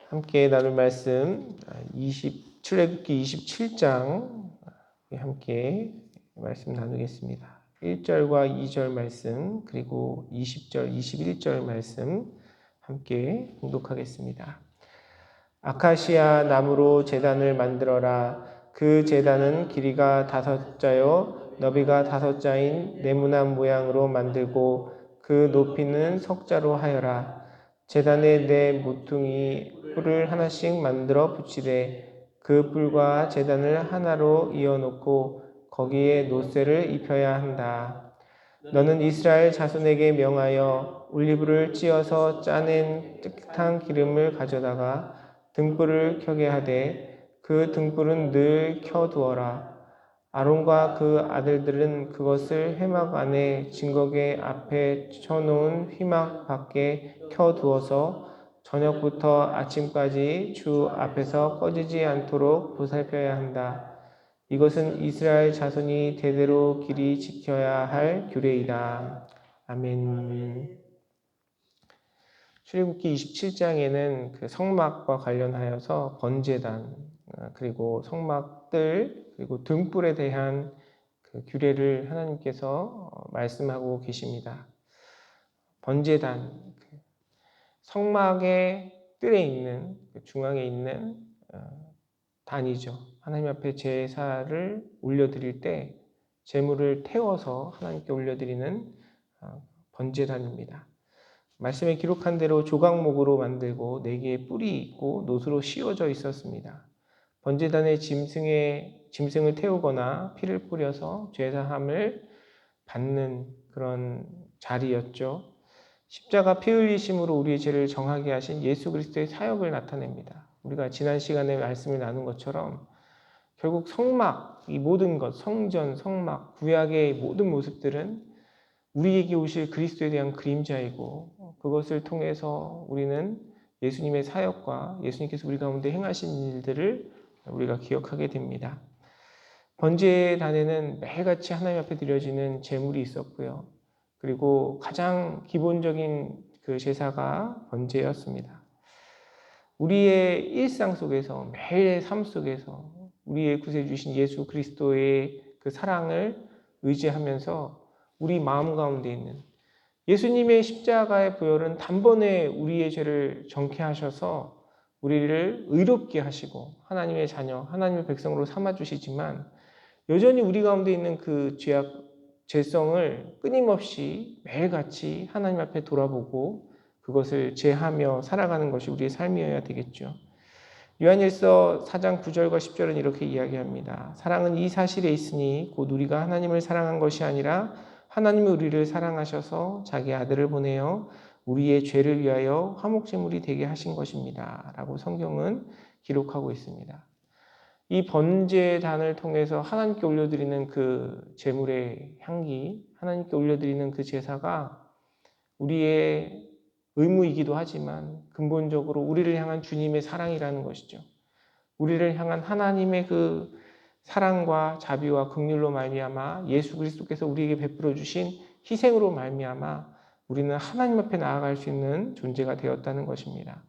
함께 나눌 말씀 출애굽기 27장 함께 말씀 나누겠습니다. 1절과 2절 말씀 그리고 20절, 21절 말씀 함께 봉독하겠습니다. 아카시아 나무로 제단을 만들어라. 그 제단은 길이가 5자요 너비가 5자인 네모난 모양으로 만들고 그 높이는 석자로 하여라. 제단에 네 모퉁이 뿔을 하나씩 만들어 붙이되 그 뿔과 제단을 하나로 이어놓고 거기에 놋새를 입혀야 한다. 너는 이스라엘 자손에게 명하여 올리브를 찧어서 짜낸 뜨뜻한 기름을 가져다가 등불을 켜게 하되 그 등불은 늘 켜두어라. 아론과 그 아들들은 그것을 회막 안에 증거궤 앞에 쳐놓은 휘막 밖에 켜두어서 저녁부터 아침까지 주 앞에서 꺼지지 않도록 보살펴야 한다. 이것은 이스라엘 자손이 대대로 길이 지켜야 할 규례이다. 아멘. 출애굽기 27장에는 그 성막과 관련하여서 번제단 그리고 성막들 그리고 등불에 대한 그 규례를 하나님께서 말씀하고 계십니다. 번제단 성막의 뜰에 있는 중앙에 있는 단이죠. 하나님 앞에 제사를 올려드릴 때 제물을 태워서 하나님께 올려드리는 번제단입니다. 말씀에 기록한 대로 조각목으로 만들고 4개의 뿔이 있고 놋으로 씌워져 있었습니다. 번제단의 짐승을 태우거나 피를 뿌려서 제사함을 받는 그런 자리였죠. 십자가 피 흘리심으로 우리의 죄를 정하게 하신 예수 그리스도의 사역을 나타냅니다. 우리가 지난 시간에 말씀을 나눈 것처럼 결국 성막, 이 모든 것, 성전, 성막, 구약의 모든 모습들은 우리에게 오실 그리스도에 대한 그림자이고 그것을 통해서 우리는 예수님의 사역과 예수님께서 우리 가운데 행하신 일들을 우리가 기억하게 됩니다. 번제단에는 매일같이 하나님 앞에 드려지는 제물이 있었고요. 그리고 가장 기본적인 그 제사가 번제였습니다. 우리의 일상 속에서 매일의 삶 속에서 우리의 구세주신 예수 그리스도의 그 사랑을 의지하면서 우리 마음 가운데 있는 예수님의 십자가의 보혈은 단번에 우리의 죄를 정케하셔서 우리를 의롭게 하시고 하나님의 자녀, 하나님의 백성으로 삼아주시지만 여전히 우리 가운데 있는 그 죄성을 끊임없이 매일같이 하나님 앞에 돌아보고 그것을 제하며 살아가는 것이 우리의 삶이어야 되겠죠. 요한일서 4장 9절과 10절은 이렇게 이야기합니다. 사랑은 이 사실에 있으니 곧 우리가 하나님을 사랑한 것이 아니라 하나님이 우리를 사랑하셔서 자기 아들을 보내어 우리의 죄를 위하여 화목제물이 되게 하신 것입니다. 라고 성경은 기록하고 있습니다. 이 번제단을 통해서 하나님께 올려드리는 그 제물의 향기, 하나님께 올려드리는 그 제사가 우리의 의무이기도 하지만 근본적으로 우리를 향한 주님의 사랑이라는 것이죠. 우리를 향한 하나님의 그 사랑과 자비와 긍휼로 말미암아 예수 그리스도께서 우리에게 베풀어 주신 희생으로 말미암아 우리는 하나님 앞에 나아갈 수 있는 존재가 되었다는 것입니다.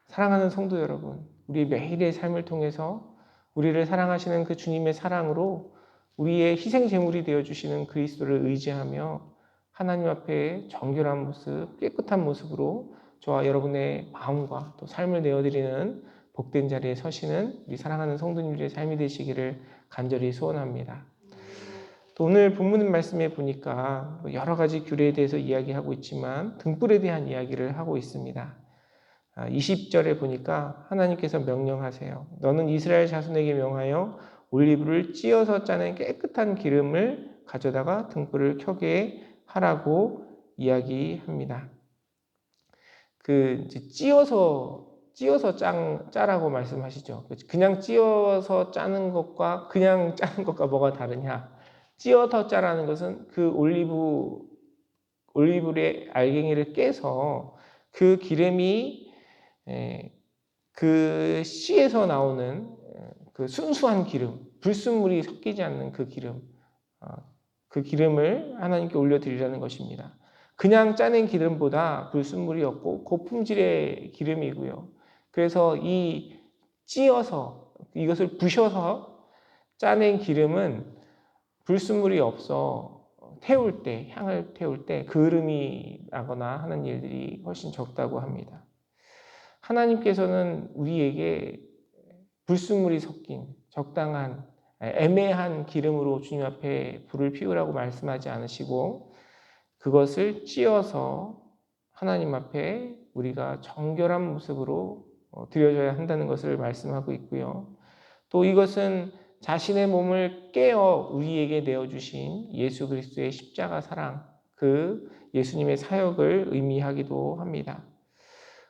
사랑하는 성도 여러분, 우리 매일의 삶을 통해서 우리를 사랑하시는 그 주님의 사랑으로 우리의 희생 제물이 되어 주시는 그리스도를 의지하며 하나님 앞에 정결한 모습, 깨끗한 모습으로 저와 여러분의 마음과 또 삶을 내어드리는 복된 자리에 서시는 우리 사랑하는 성도님들의 삶이 되시기를 간절히 소원합니다. 또 오늘 본문 말씀에 보니까 여러 가지 규례에 대해서 이야기하고 있지만 등불에 대한 이야기를 하고 있습니다. 20절에 보니까 하나님께서 명령하세요. 너는 이스라엘 자손에게 명하여 올리브를 찧어서 짜낸 깨끗한 기름을 가져다가 등불을 켜게 하라고 이야기합니다. 찧어서 짜라고 말씀하시죠. 그냥 찧어서 짜는 것과 그냥 짜는 것과 뭐가 다르냐? 찧어서 짜라는 것은 그 올리브의 알갱이를 깨서 그 기름이 그 씨에서 나오는 그 순수한 기름, 불순물이 섞이지 않는 그 기름, 그 기름을 하나님께 올려드리라는 것입니다. 그냥 짜낸 기름보다 불순물이 없고 고품질의 기름이고요. 그래서 이 찧어서 이것을 부셔서 짜낸 기름은 불순물이 없어 태울 때, 향을 태울 때 그름이 나거나 하는 일들이 훨씬 적다고 합니다. 하나님께서는 우리에게 불순물이 섞인 적당한 애매한 기름으로 주님 앞에 불을 피우라고 말씀하지 않으시고 그것을 찧어서 하나님 앞에 우리가 정결한 모습으로 드려져야 한다는 것을 말씀하고 있고요. 또 이것은 자신의 몸을 깨어 우리에게 내어주신 예수 그리스도의 십자가 사랑, 그 예수님의 사역을 의미하기도 합니다.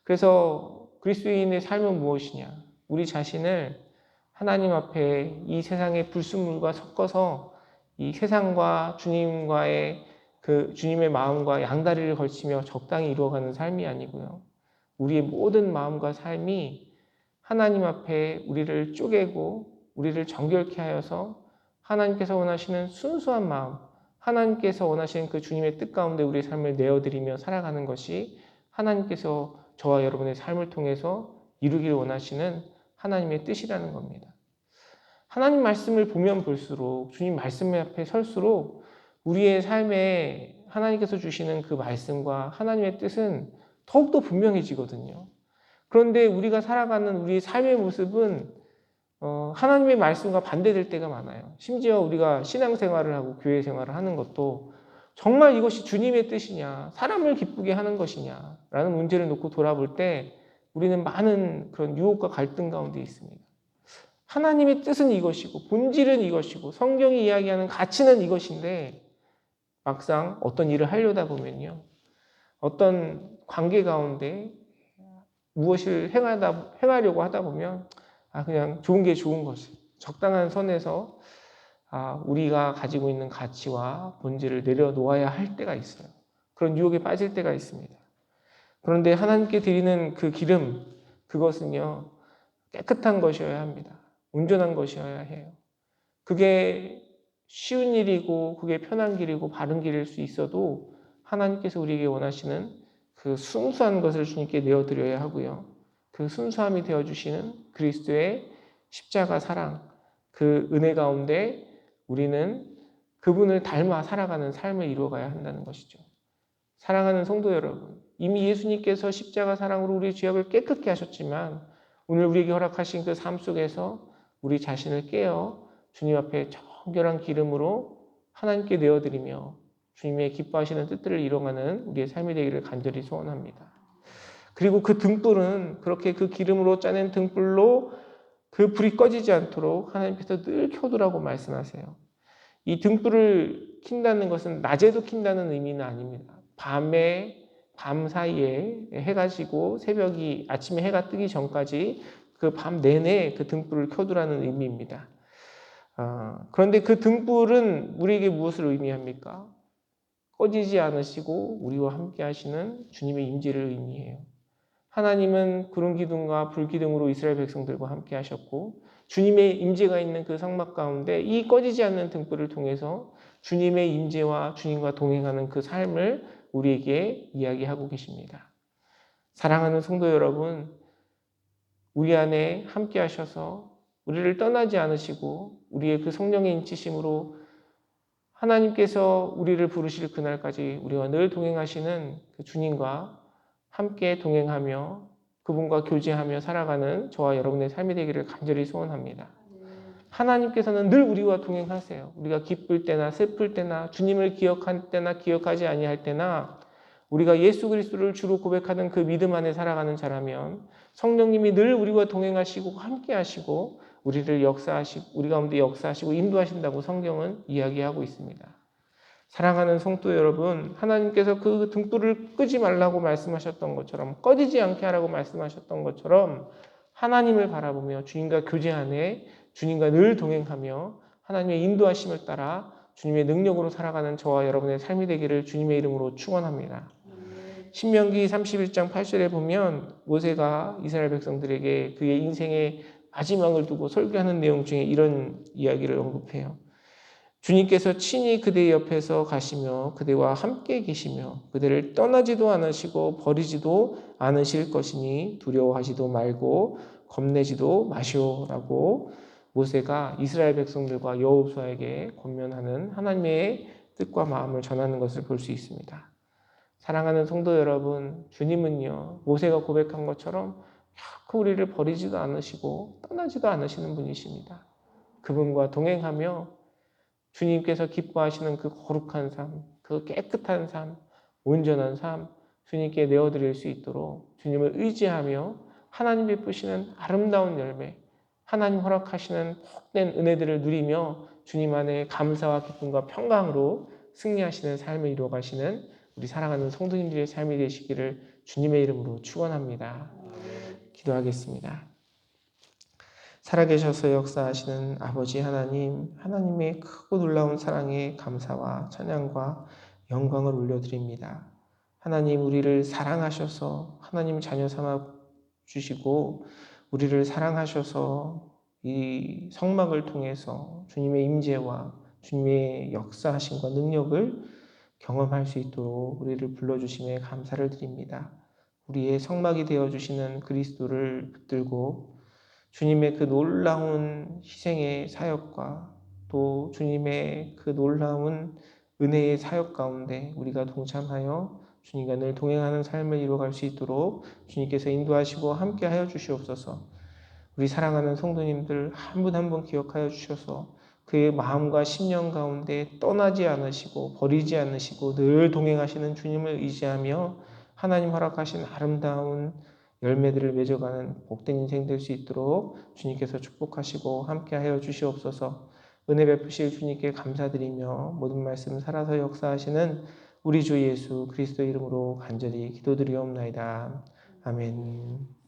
그래서 그리스도인의 삶은 무엇이냐? 우리 자신을 하나님 앞에 이 세상의 불순물과 섞어서 이 세상과 주님과의 그 주님의 마음과 양다리를 걸치며 적당히 이루어가는 삶이 아니고요. 우리의 모든 마음과 삶이 하나님 앞에 우리를 쪼개고 우리를 정결케 하여서 하나님께서 원하시는 순수한 마음, 하나님께서 원하시는 그 주님의 뜻 가운데 우리의 삶을 내어드리며 살아가는 것이 하나님께서 저와 여러분의 삶을 통해서 이루기를 원하시는 하나님의 뜻이라는 겁니다. 하나님 말씀을 보면 볼수록 주님 말씀 앞에 설수록 우리의 삶에 하나님께서 주시는 그 말씀과 하나님의 뜻은 더욱더 분명해지거든요. 그런데 우리가 살아가는 우리의 삶의 모습은 하나님의 말씀과 반대될 때가 많아요. 심지어 우리가 신앙생활을 하고 교회 생활을 하는 것도 정말 이것이 주님의 뜻이냐, 사람을 기쁘게 하는 것이냐 라는 문제를 놓고 돌아볼 때 우리는 많은 그런 유혹과 갈등 가운데 있습니다. 하나님의 뜻은 이것이고 본질은 이것이고 성경이 이야기하는 가치는 이것인데 막상 어떤 일을 하려다 보면요. 어떤 관계 가운데 무엇을 행하려고 하다 보면 그냥 좋은 게 좋은 것이 적당한 선에서 우리가 가지고 있는 가치와 본질을 내려놓아야 할 때가 있어요. 그런 유혹에 빠질 때가 있습니다. 그런데 하나님께 드리는 그 기름, 그것은요, 깨끗한 것이어야 합니다. 온전한 것이어야 해요. 그게 쉬운 일이고, 그게 편한 길이고, 바른 길일 수 있어도 하나님께서 우리에게 원하시는 그 순수한 것을 주님께 내어드려야 하고요. 그 순수함이 되어주시는 그리스도의 십자가 사랑, 그 은혜 가운데 우리는 그분을 닮아 살아가는 삶을 이루어가야 한다는 것이죠. 사랑하는 성도 여러분, 이미 예수님께서 십자가 사랑으로 우리의 죄악을 깨끗게 하셨지만 오늘 우리에게 허락하신 그 삶 속에서 우리 자신을 깨어 주님 앞에 정결한 기름으로 하나님께 내어드리며 주님의 기뻐하시는 뜻들을 이뤄가는 우리의 삶이 되기를 간절히 소원합니다. 그리고 그 등불은 그렇게 그 기름으로 짜낸 등불로 그 불이 꺼지지 않도록 하나님께서 늘 켜두라고 말씀하세요. 이 등불을 킨다는 것은 낮에도 킨다는 의미는 아닙니다. 밤 사이에 해가 지고 아침에 해가 뜨기 전까지 그 밤 내내 그 등불을 켜두라는 의미입니다. 그런데 그 등불은 우리에게 무엇을 의미합니까? 꺼지지 않으시고 우리와 함께 하시는 주님의 임재를 의미해요. 하나님은 구름 기둥과 불 기둥으로 이스라엘 백성들과 함께 하셨고 주님의 임재가 있는 그 성막 가운데 이 꺼지지 않는 등불을 통해서 주님의 임재와 주님과 동행하는 그 삶을 우리에게 이야기하고 계십니다. 사랑하는 성도 여러분, 우리 안에 함께 하셔서 우리를 떠나지 않으시고 우리의 그 성령의 인치심으로 하나님께서 우리를 부르실 그날까지 우리와 늘 동행하시는 그 주님과 함께 동행하며 그분과 교제하며 살아가는 저와 여러분의 삶이 되기를 간절히 소원합니다. 하나님께서는 늘 우리와 동행하세요. 우리가 기쁠 때나 슬플 때나 주님을 기억할 때나 기억하지 아니할 때나 우리가 예수 그리스도를 주로 고백하는 그 믿음 안에 살아가는 자라면 성령님이 늘 우리와 동행하시고 함께 하시고 우리 가운데 역사하시고 인도하신다고 성경은 이야기하고 있습니다. 사랑하는 성도 여러분, 하나님께서 그 등불을 끄지 말라고 말씀하셨던 것처럼 꺼지지 않게 하라고 말씀하셨던 것처럼 하나님을 바라보며 주님과 교제 안에 주님과 늘 동행하며 하나님의 인도하심을 따라 주님의 능력으로 살아가는 저와 여러분의 삶이 되기를 주님의 이름으로 축원합니다. 신명기 31장 8절에 보면 모세가 이스라엘 백성들에게 그의 인생의 마지막을 두고 설교하는 내용 중에 이런 이야기를 언급해요. 주님께서 친히 그대 옆에서 가시며 그대와 함께 계시며 그대를 떠나지도 않으시고 버리지도 않으실 것이니 두려워하지도 말고 겁내지도 마시오라고 모세가 이스라엘 백성들과 여호수아에게 권면하는 하나님의 뜻과 마음을 전하는 것을 볼 수 있습니다. 사랑하는 성도 여러분, 주님은요, 모세가 고백한 것처럼 결코 우리를 버리지도 않으시고 떠나지도 않으시는 분이십니다. 그분과 동행하며 주님께서 기뻐하시는 그 거룩한 삶, 그 깨끗한 삶, 온전한 삶, 주님께 내어드릴 수 있도록 주님을 의지하며 하나님 베푸시는 아름다운 열매, 하나님 허락하시는 복된 은혜들을 누리며 주님 안에 감사와 기쁨과 평강으로 승리하시는 삶을 이루어가시는 우리 사랑하는 성도님들의 삶이 되시기를 주님의 이름으로 축원합니다. 기도하겠습니다. 살아계셔서 역사하시는 아버지 하나님, 하나님의 크고 놀라운 사랑에 감사와 찬양과 영광을 올려드립니다. 하나님, 우리를 사랑하셔서 하나님 자녀 삼아 주시고 우리를 사랑하셔서 이 성막을 통해서 주님의 임재와 주님의 역사하심과 능력을 경험할 수 있도록 우리를 불러주심에 감사를 드립니다. 우리의 성막이 되어주시는 그리스도를 붙들고 주님의 그 놀라운 희생의 사역과 또 주님의 그 놀라운 은혜의 사역 가운데 우리가 동참하여 주님과 늘 동행하는 삶을 이루어갈 수 있도록 주님께서 인도하시고 함께하여 주시옵소서. 우리 사랑하는 성도님들 한 분 한 분 기억하여 주셔서 그의 마음과 심령 가운데 떠나지 않으시고 버리지 않으시고 늘 동행하시는 주님을 의지하며 하나님 허락하신 아름다운 열매들을 맺어가는 복된 인생 될 수 있도록 주님께서 축복하시고 함께하여 주시옵소서. 은혜 베푸실 주님께 감사드리며 모든 말씀 살아서 역사하시는 우리 주 예수 그리스도 이름으로 간절히 기도드리옵나이다. 아멘.